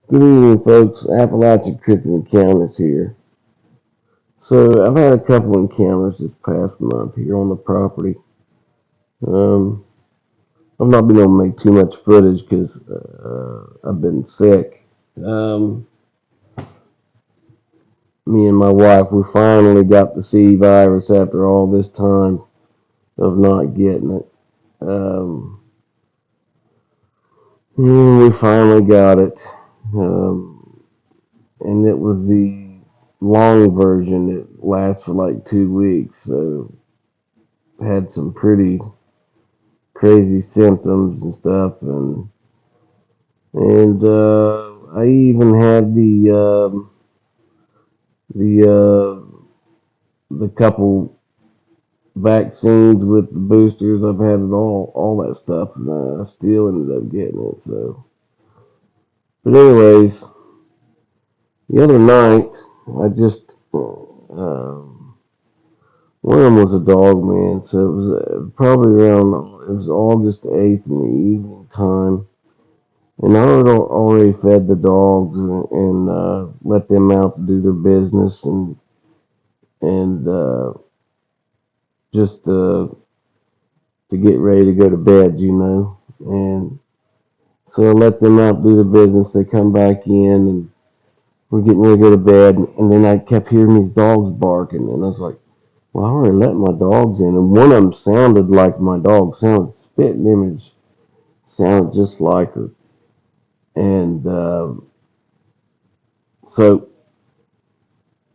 Good evening, folks. Appalachian Cryptid Encounters here. So, I've had a couple encounters this past month here on the property. Um, I've not been able to make too much footage because I've been sick. Um, Me and my wife, we finally got the C virus after all this time of not getting it. Um, we finally got it. Um, and it was the long version. It lasts for like 2 weeks. So, had some pretty crazy symptoms and stuff, and I even had the the couple vaccines with the boosters. I've had it all that stuff, and I still ended up getting it. So, but anyways, the other night I just one of them was a dog man, so it was probably around it was August 8th in the evening time. And I had already fed the dogs and let them out to do their business and just to get ready to go to bed, you know. And so I let them out do their business. They come back in and we're getting ready to go to bed. And then I kept hearing these dogs barking, and I was like, "Well, I already let my dogs in." And one of them sounded like my dog. Sounded spitting image, sounded just like her. And so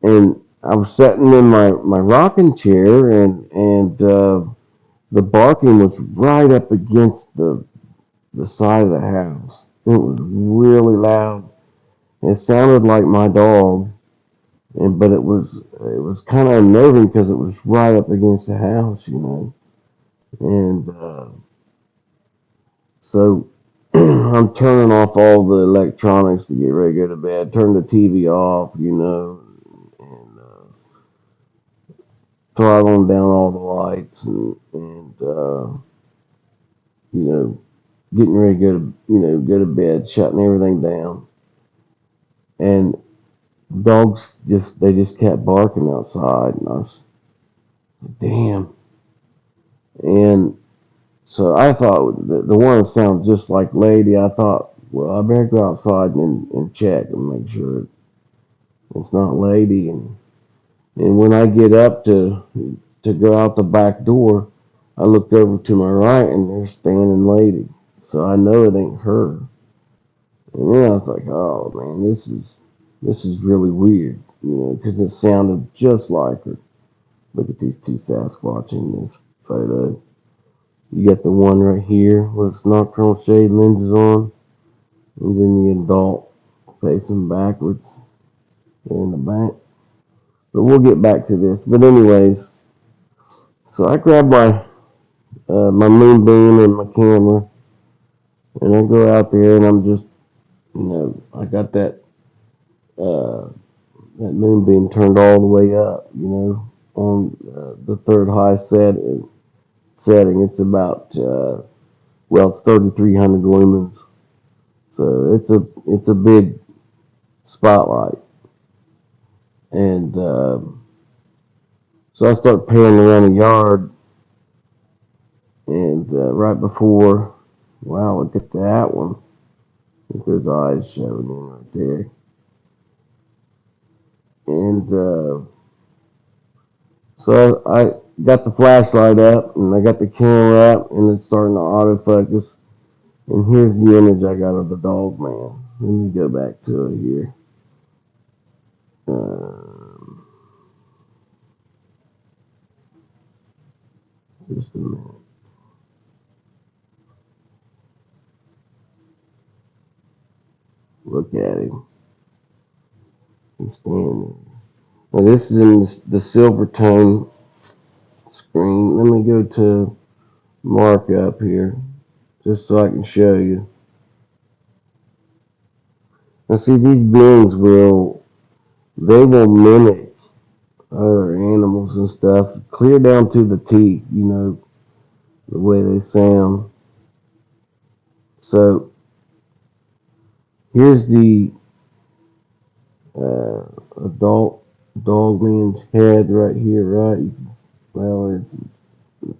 and I was sitting in my rocking chair, and the barking was right up against the side of the house. It was really loud. It sounded like my dog, and but it was kind of unnerving because it was right up against the house, you know. And so I'm turning off all the electronics to get ready to go to bed. Turn the TV off, you know, and throttling down all the lights and you know, getting ready to go to bed, shutting everything down. And dogs just kept barking outside, and I was like, damn. And so I thought the one that sounded just like Lady. I thought, well, I better go outside and check and make sure it's not Lady. And when I get up to go out the back door, I looked over to my right, and there's standing Lady. So I know it ain't her. And then I was like, oh man, this is really weird, you know, because it sounded just like her. Look at these two Sasquatch in this photo. You got the one right here with nocturnal shade lenses on, and then the adult facing backwards in the back. But we'll get back to this. But anyways, so I grab my moonbeam and my camera, and I go out there, and I'm just, I got that moonbeam turned all the way up, you know, on the third high setting. It's about well, it's 3,300 lumens, so it's a big spotlight, and so I start panning around the yard, and right before, wow, look at that one. Look at those eyes showing in right there, and so I got the flashlight up and I got the camera up and it's starting to autofocus. And here's the image I got of the dog man. Let me go back to it here. Um, just a minute. Look at him. He's standing there. Now this is in the silver tone screen. Let me go to markup here just so I can show you. Now see, these beings will mimic other animals and stuff, clear down to the teeth, you know, the way they sound. So here's Adult Dogman's head right here, right? Well, it's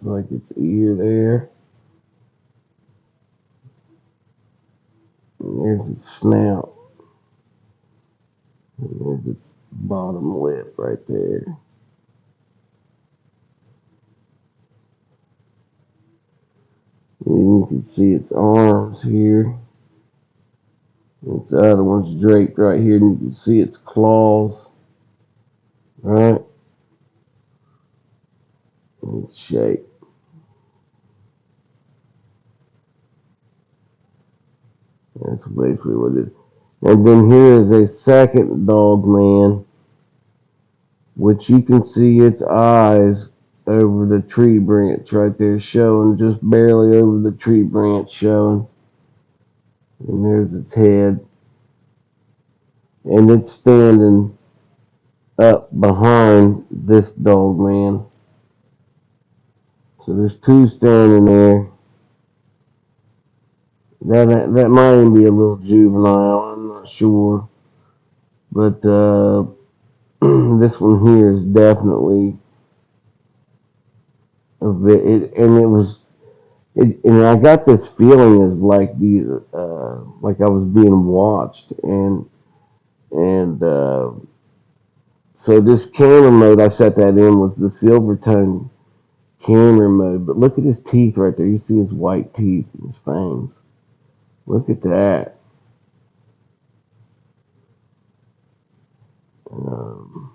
like its ear there. And there's its snout. And there's its bottom lip right there. And you can see its arms here. Its other one's draped right here, and you can see its claws, right? And its shape. That's basically what it is. And then here is a second dog man, which you can see its eyes over the tree branch right there showing, just barely over the tree branch showing. And there's its head. And it's standing up behind this dog man. So there's two standing there. That might even be a little juvenile, I'm not sure. But this one here is definitely a bit, and I got this feeling as like I was being watched, and so this camera mode I set that in was the Silvertone camera mode. But look at his teeth right there. You see his white teeth and his fangs. Look at that. Um,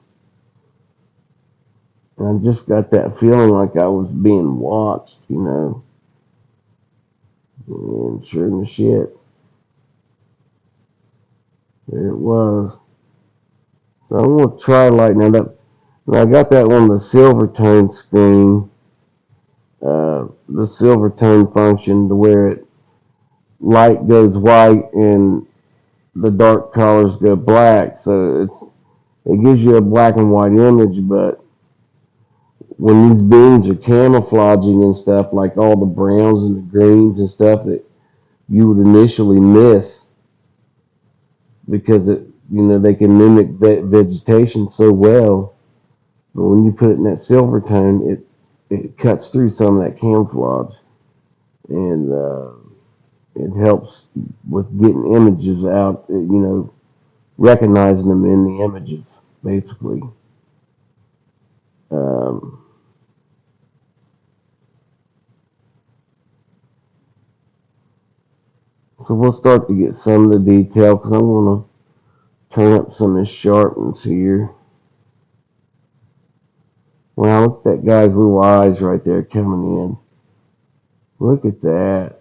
and I just got that feeling like I was being watched, you know. And sure as shit, there it was. So I'm gonna try lighting that up. And I got that on the Silvertone screen, the Silvertone function, to where light goes white and the dark colors go black. So it gives you a black and white image, but when these beans are camouflaging and stuff, like all the browns and the greens and stuff that you would initially miss because they can mimic vegetation so well. But when you put it in that silver tone, it cuts through some of that camouflage, and it helps with getting images out. Recognizing them in the images, basically. Um, so we'll start to get some of the detail because I want to turn up some of the sharpness here. Wow, look at that guy's little eyes right there coming in. Look at that.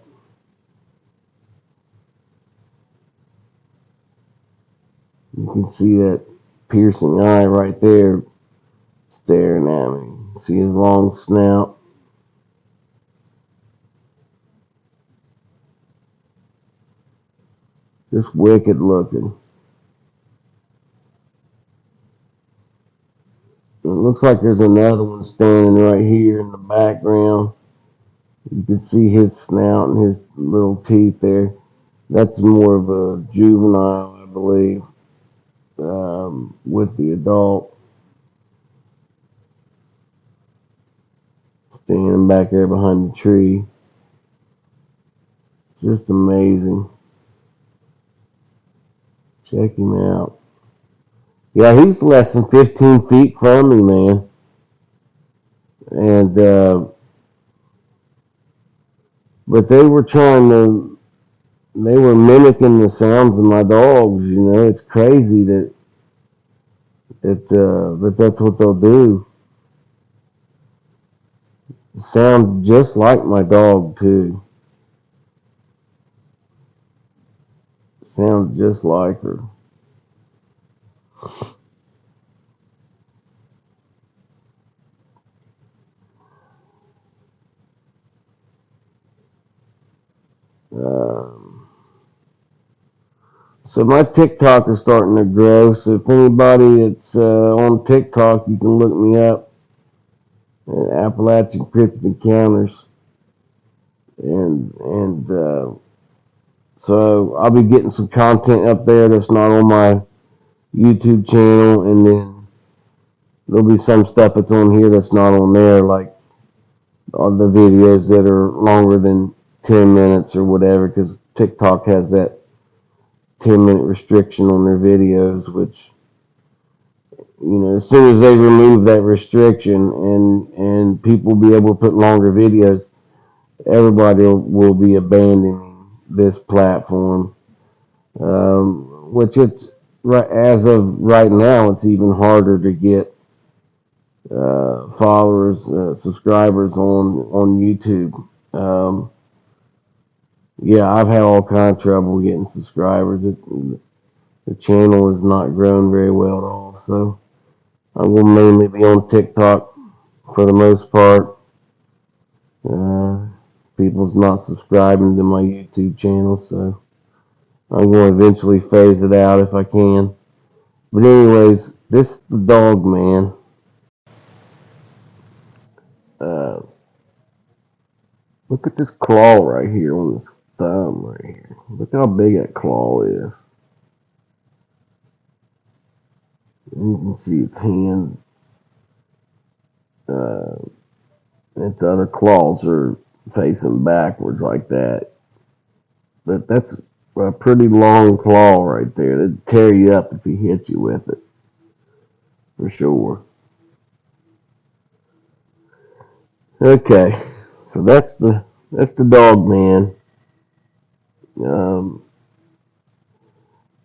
You can see that piercing eye right there staring at me. See his long snout. Just wicked looking. It looks like there's another one standing right here in the background. You can see his snout and his little teeth there. That's more of a juvenile, I believe, with the adult standing back there behind the tree. Just amazing. Check him out. Yeah, he's less than 15 feet from me, man. And but they were mimicking the sounds of my dogs. It's crazy that that's what they'll do. It sounds just like my dog too. It sounds just like her. Um, so my TikTok is starting to grow. So if anybody that's on TikTok, you can look me up at Appalachian Cryptid Encounters, and so I'll be getting some content up there that's not on my YouTube channel, and then there'll be some stuff that's on here that's not on there, like all the videos that are longer than 10 minutes or whatever, because TikTok has that 10-minute restriction on their videos, which, as soon as they remove that restriction and people be able to put longer videos, everybody will be abandoning this platform. Which it's right as of right now, it's even harder to get followers, subscribers on YouTube. Yeah, I've had all kind of trouble getting subscribers. The channel has not grown very well at all, so I will mainly be on TikTok for the most part. Uh, People's not subscribing to my YouTube channel, so I'm going to eventually phase it out if I can. But anyways, this is the Dogman. Uh, Look at this claw right here on this thumb right here. Look how big that claw is. And you can see its hand. Uh, its other claws are facing backwards like that. But that's a pretty long claw right there. It'd tear you up if he hit you with it, for sure. Okay, so that's the Dogman. Um,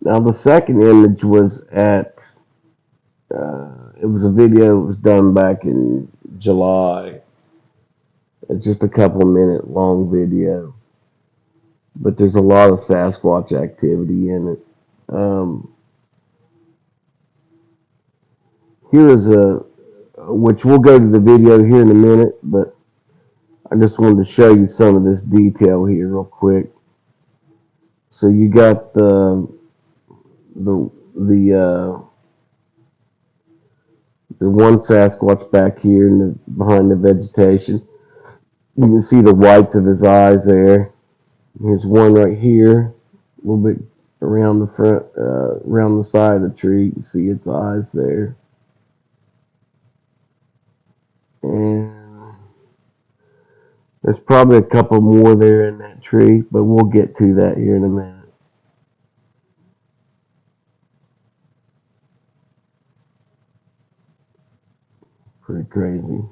Now the second image was it was a video that was done back in July. It's just a couple of minute long video, but there's a lot of Sasquatch activity in it. Um, Here is which we'll go to the video here in a minute, but I just wanted to show you some of this detail here real quick. So you got the the the one Sasquatch back here behind the vegetation. You can see the whites of his eyes there. Here's one right here, a little bit around the front, around the side of the tree. You can see its eyes there. And there's probably a couple more there in that tree, but we'll get to that here in a minute. Pretty crazy.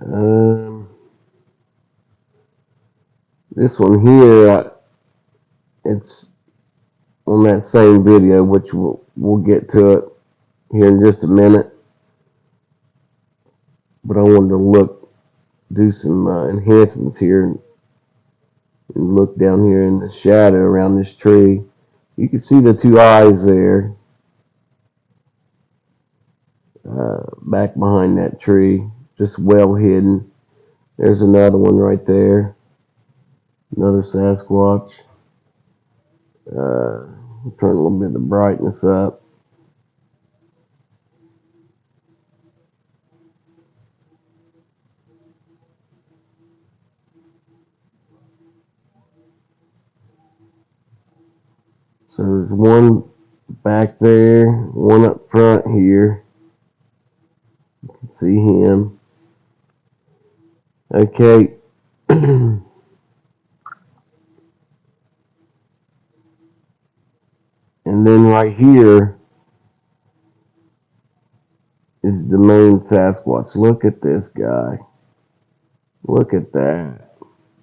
Um, this one here, it's on that same video, which we'll get to it here in just a minute. But I wanted to do some enhancements here and look down here in the shadow around this tree. You can see the two eyes there, back behind that tree, just well hidden. There's another one right there, another Sasquatch. Turn a little bit of the brightness up. So there's one back there, one up front here. You can see him. Okay. And then right here is the main Sasquatch. Look at this guy. Look at that.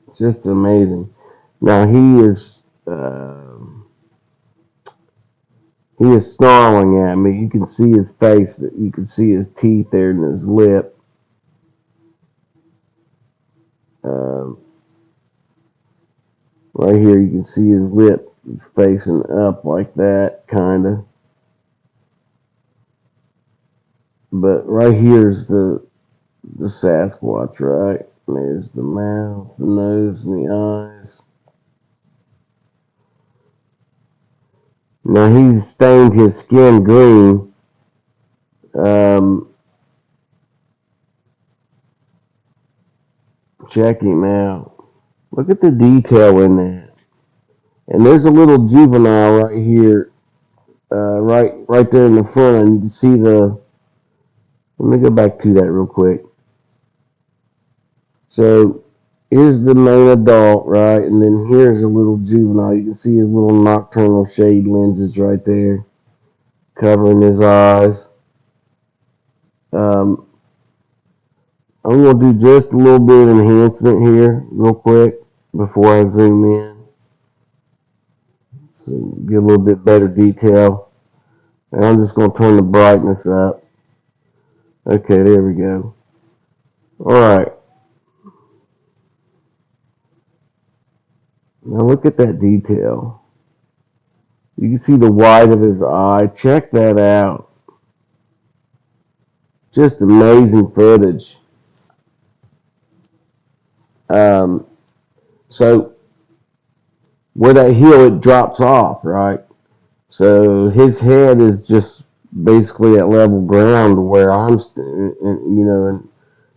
It's just amazing. Now he is snarling at me. You can see his face. You can see his teeth there and his lip. Um, right here, you can see his lip is facing up like that, kind of. But right here's the Sasquatch, right? There's the mouth, the nose, and the eyes. Now he's stained his skin green. Check him out. Look at the detail in that. And there's a little juvenile right here, right there in the front, and you can see the. Let me go back to that real quick. So here's the main adult, right, and then here's a little juvenile. You can see his little nocturnal shade lenses right there, covering his eyes. Um, I'm gonna do just a little bit of enhancement here, real quick, before I zoom in, so get a little bit better detail. And I'm just gonna turn the brightness up. Okay, there we go. All right. Now look at that detail. You can see the white of his eye. Check that out. Just amazing footage. Um, so where that heel it drops off, right? So his head is just basically at level ground where in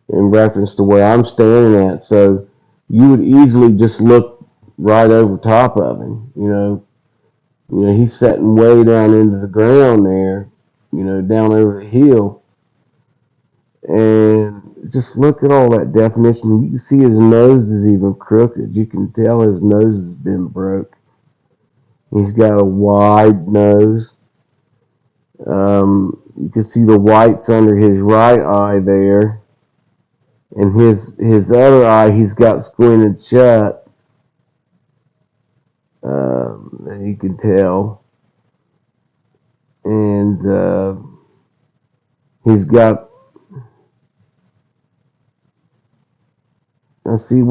reference to where I'm standing at. So you would easily just look right over top of him. He's sitting way down into the ground there, down over the hill. And just look at all that definition. You can see his nose is even crooked. You can tell his nose has been broke. He's got a wide nose. You can see the whites under his right eye there. And his other eye, he's got squinted shut. You can tell. And he's got, let's see.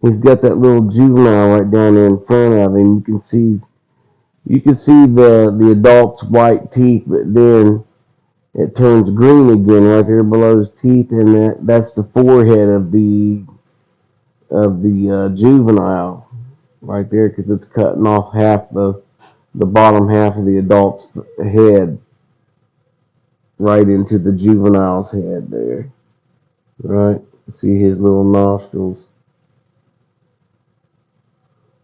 He's got that little juvenile right down there in front of him. You can see the adult's white teeth, but then it turns green again right there below his teeth, and that's the forehead of the juvenile right there, because it's cutting off half the bottom half of the adult's head right into the juvenile's head there. Right? See his little nostrils.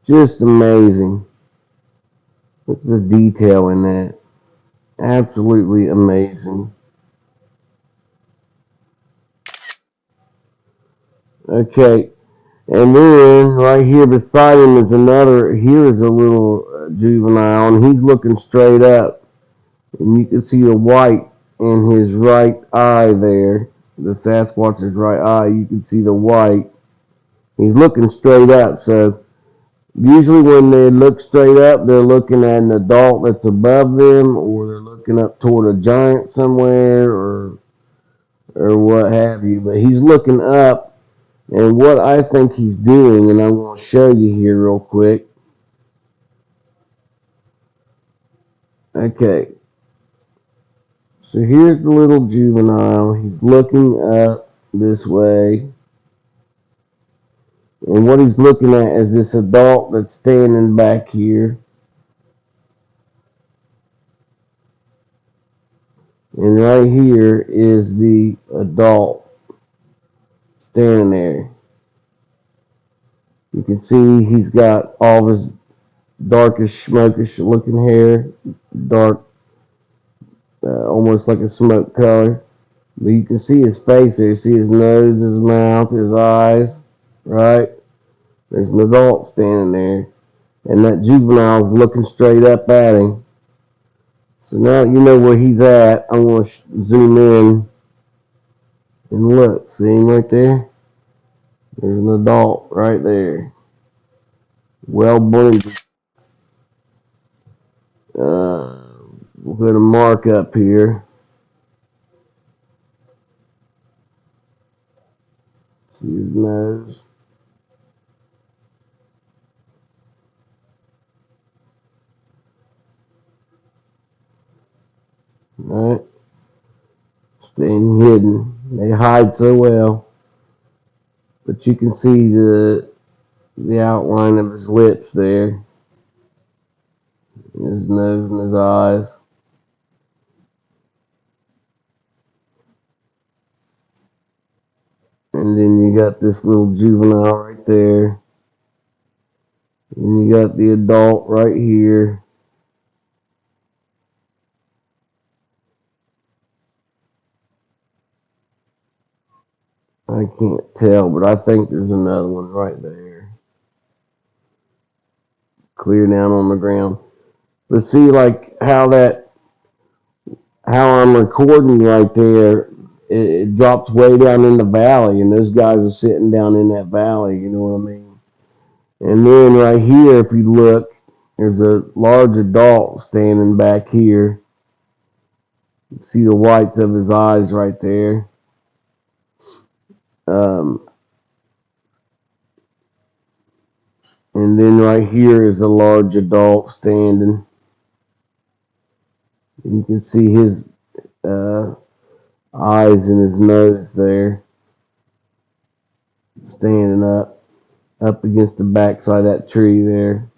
Just amazing. Look at the detail in that. Absolutely amazing. Okay, and then right here beside him is here is a little juvenile, and he's looking straight up. And you can see the white in his right eye there. The Sasquatch's right eye, you can see the white. He's looking straight up, so usually when they look straight up, they're looking at an adult that's above them, or they're looking up toward a giant somewhere, or what have you. But he's looking up, and what I think he's doing, and I'm going to show you here real quick. Okay, so here's the little juvenile. He's looking up this way, and what he's looking at is this adult that's standing back here. And right here is the adult standing there. You can see he's got all of his darkish, smokish looking hair, dark, almost like a smoke color. But you can see his face there. You see his nose, his mouth, his eyes, right? There's an adult standing there. And that juvenile's looking straight up at him. So now you know where he's at. I'm going to zoom in and look. See him right there? There's an adult right there. Well blended. We'll put a mark up here. See his nose. Right? Staying hidden. They hide so well. But you can see the outline of his lips there. His nose and his eyes. And then you got this little juvenile right there. And you got the adult right here. I can't tell, but I think there's another one right there. Clear down on the ground. But see, like how I'm recording right there, it drops way down in the valley, and those guys are sitting down in that valley, you know what I mean? And then right here, if you look, there's a large adult standing back here. See the whites of his eyes right there. Um, and then right here is a large adult standing. You can see his uh, eyes and his nose there, standing up against the backside of that tree there.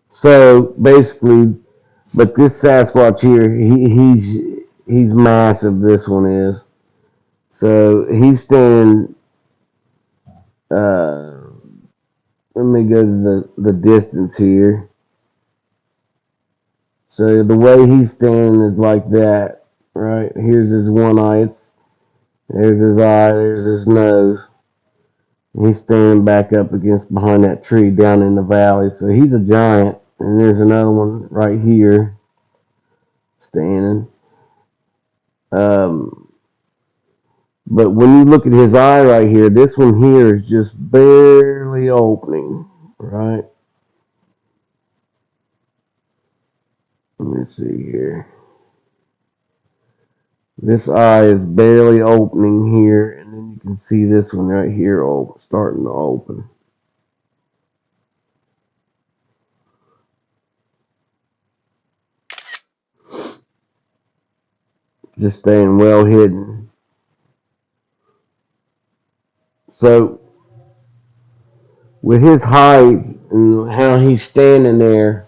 So basically, but this Sasquatch here, he's massive. This one is. So he's standing. Uh, Let me go to the distance here. So the way he's standing is like that, right? Here's his one eye. There's his eye. There's his nose. He's standing back up against behind that tree down in the valley. So he's a giant. And there's another one right here standing. Um, but when you look at his eye right here, this one here is just barely opening, right? Let me see here. This eye is barely opening here, and then you can see this one right here starting to open. Just staying well hidden. So, with his height and how he's standing there,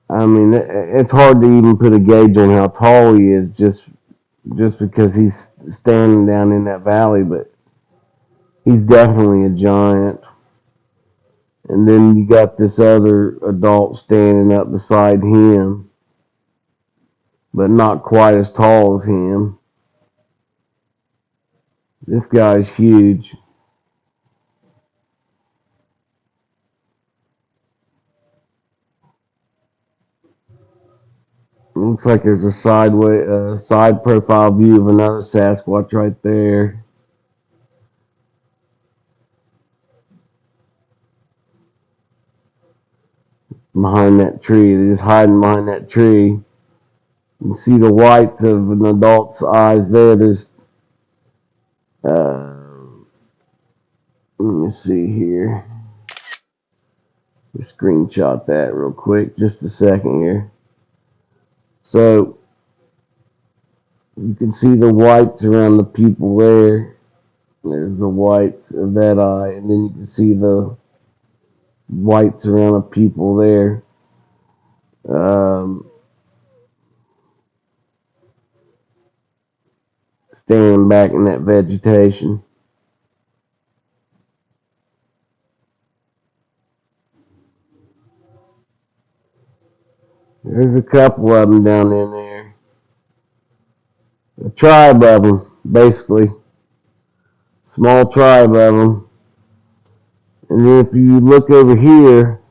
I mean, it's hard to even put a gauge on how tall he is just because he's standing down in that valley, but he's definitely a giant. And then you got this other adult standing up beside him, but not quite as tall as him. This guy's huge. Looks like there's a side profile view of another Sasquatch right there. Behind that tree. They're just hiding behind that tree. You can see the whites of an adult's eyes there. Uh, Let me see here. Just screenshot that real quick. Just a second here. So, you can see the whites around the pupil there. There's the whites of that eye. And then you can see the whites around the pupil there. Um, Staying back in that vegetation. There's a couple of them down in there. A tribe of them, basically. Small tribe of them. And then if you look over here,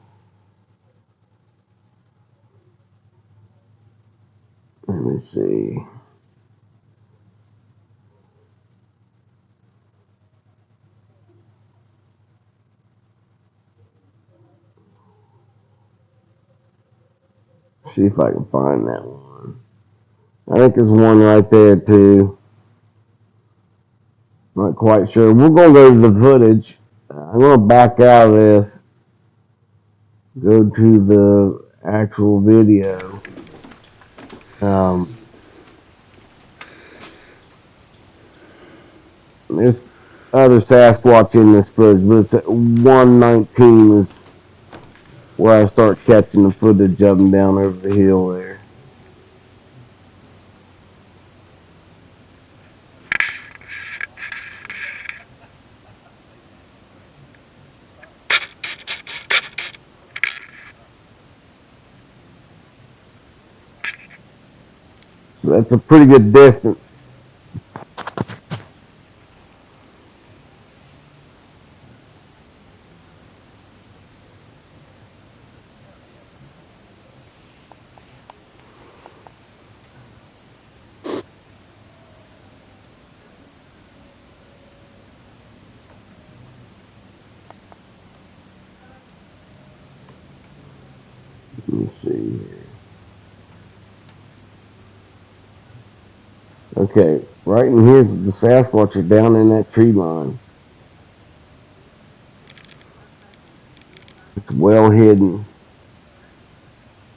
let me see. See if I can find that one. I think there's one right there too. Not quite sure. We're going to go to the footage. I'm going to back out of this. Go to the actual video. There's other Sasquatch in this footage, but it's at 119 is where I start catching the footage of them down over the hill there. That's a pretty good distance. Let me see here. Okay, right in here, the Sasquatch are down in that tree line. It's well hidden.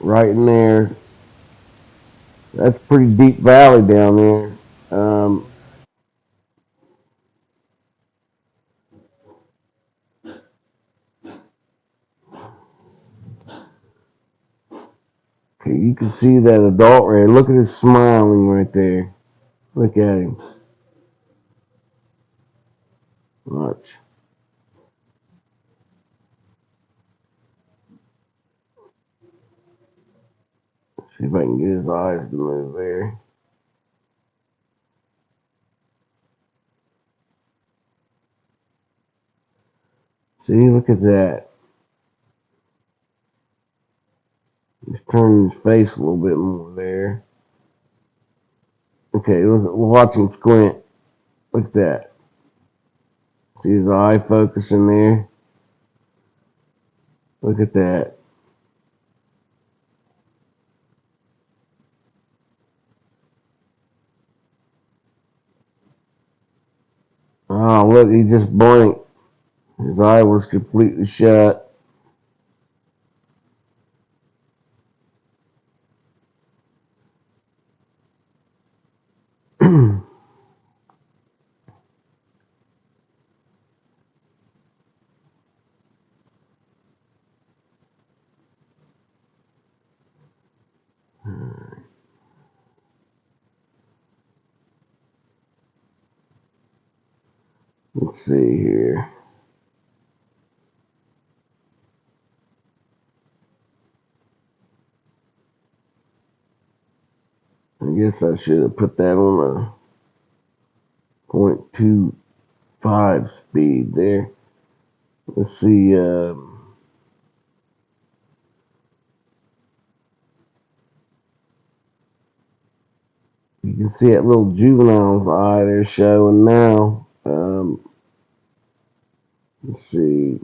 Right in there. That's a pretty deep valley down there. Okay, you can see that adult right. Look at his smiling right there. Look at him. Watch. See if I can get his eyes to move there. See, look at that. He's turning his face a little bit more there. Okay, look, watch him squint. Look at that. See his eye focusing there? Look at that. Oh, look, he just blinked. His eye was completely shut. Let's see here. I guess I should have put that on a 0.25 speed there. Let's see. You can see that little juvenile's eye there showing now. Let's see.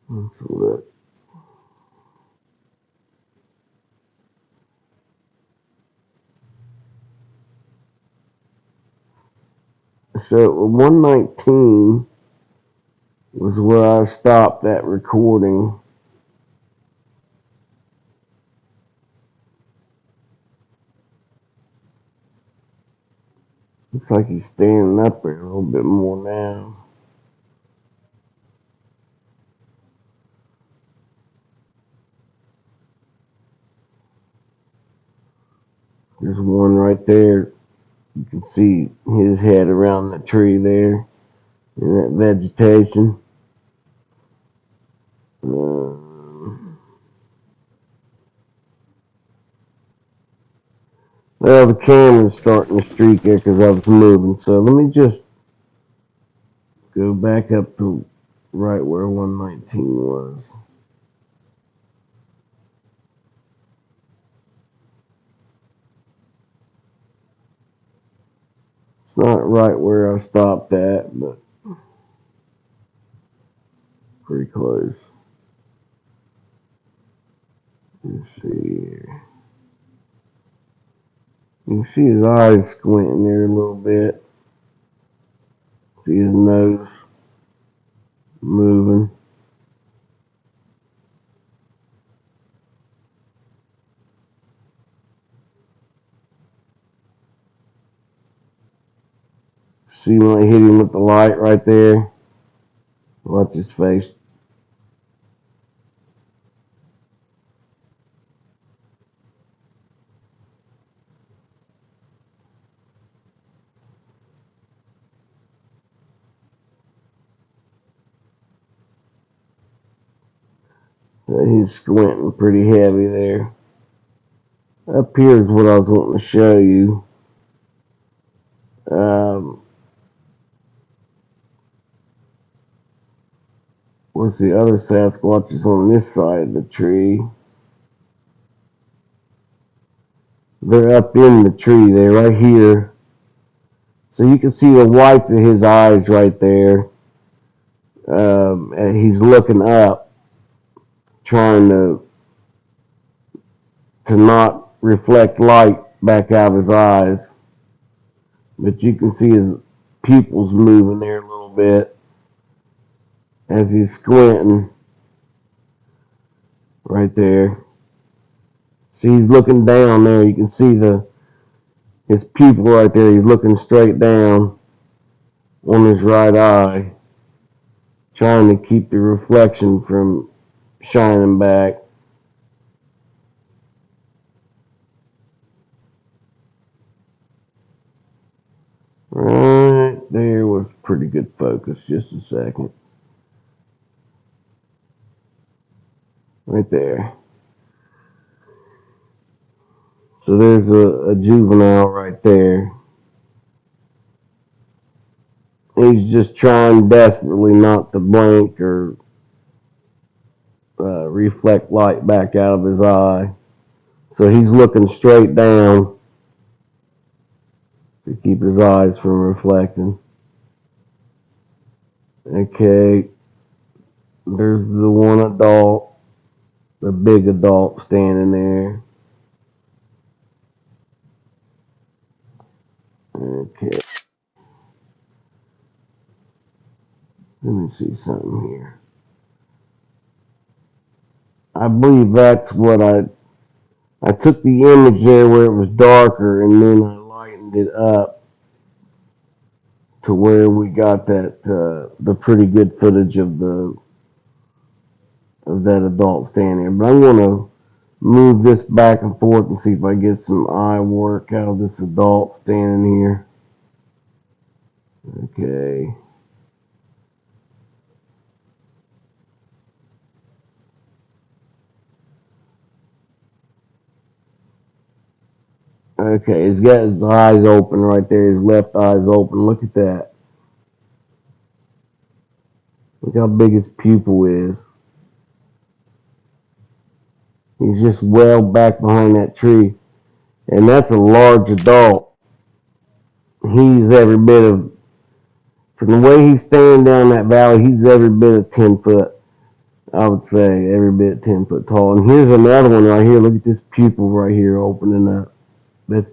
Let's look. So 119 was where I stopped that recording. Looks like he's standing up there a little bit more now. There's one right there. You can see his head around the tree there in that vegetation. Well, the camera's starting to streak there because I was moving. So let me just go back up to right where 119 was. It's not right where I stopped at, but pretty close. Let's see here. You can see his eyes squinting there a little bit. See his nose moving. See when I hit him with the light right there? Watch his face. He's squinting pretty heavy there. Up here is what I was wanting to show you. Where's the other Sasquatches on this side of the tree? They're up in the tree. They're right here. So you can see the whites of his eyes right there. And he's looking up, trying to not reflect light back out of his eyes. But you can see his pupils moving there a little bit as he's squinting right there. See, he's looking down there. You can see his pupil right there. He's looking straight down on his right eye, trying to keep the reflection from shining back. Right there was pretty good focus. Just a second. Right there. So there's a juvenile right there. He's just trying desperately not to blink or reflect light back out of his eye. So he's looking straight down to keep his eyes from reflecting. Okay, there's the one adult, the big adult standing there. Okay, let me see something here. I believe that's what I took the image there where it was darker and then I lightened it up to where we got that the pretty good footage of that adult standing there. But I'm gonna move this back and forth and see if I get some eye work out of this adult standing here. Okay. Okay, he's got his eyes open right there, his left eye's open. Look at that. Look how big his pupil is. He's just well back behind that tree. And that's a large adult. He's every bit of, from the way he's standing down that valley, he's every bit of 10 foot. I would say every bit 10 foot tall. And here's another one right here. Look at this pupil right here opening up. That's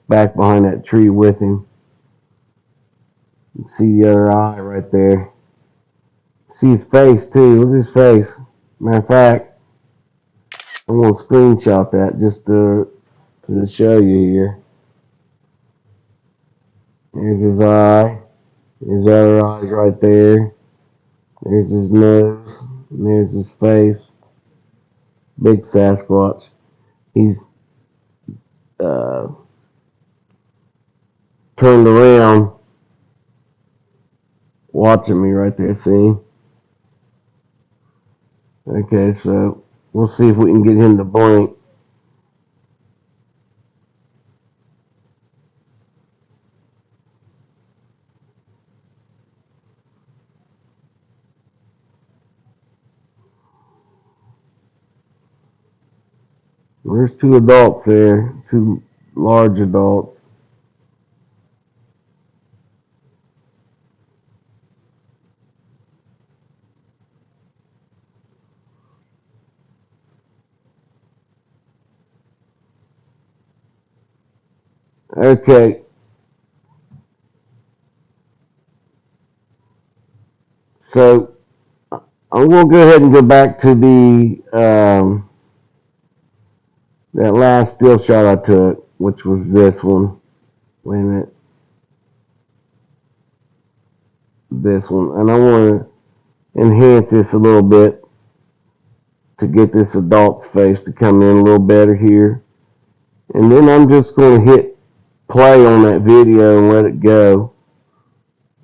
back behind that tree with him. You can see the other eye right there. See his face too. Look at his face. Matter of fact, I'm gonna screenshot that just to show you here. There's his eye. His other eye's right there. There's his nose. And there's his face. Big Sasquatch. He's turned around, watching me right there. See? Okay, so we'll see if we can get him to blink. There's two adults there, two large adults. Okay. So I'm going to go ahead and go back to that last still shot I took, which was this one. Wait a minute. This one. And I want to enhance this a little bit to get this adult's face to come in a little better here. And then I'm just going to hit play on that video and let it go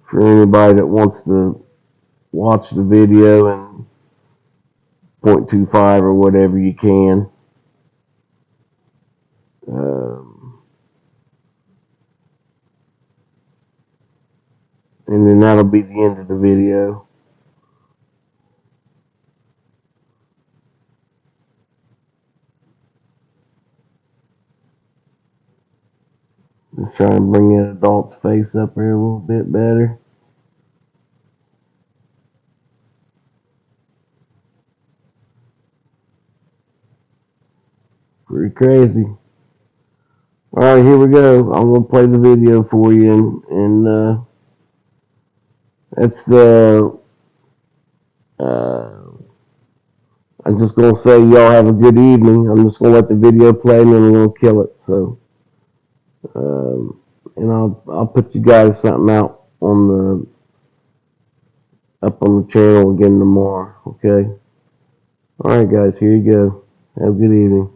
for anybody that wants to watch the video and 0.25 or whatever you can. Um, and then that'll be the end of the video. Just trying to bring that adult's face up here a little bit better. Pretty crazy. Alright, here we go. I'm going to play the video for you. And that's the... I'm just going to say y'all have a good evening. I'm just going to let the video play and then I'm going to kill it. So, and I'll put you guys something out on up on the channel again tomorrow. Okay. All right, guys. Here you go. Have a good evening.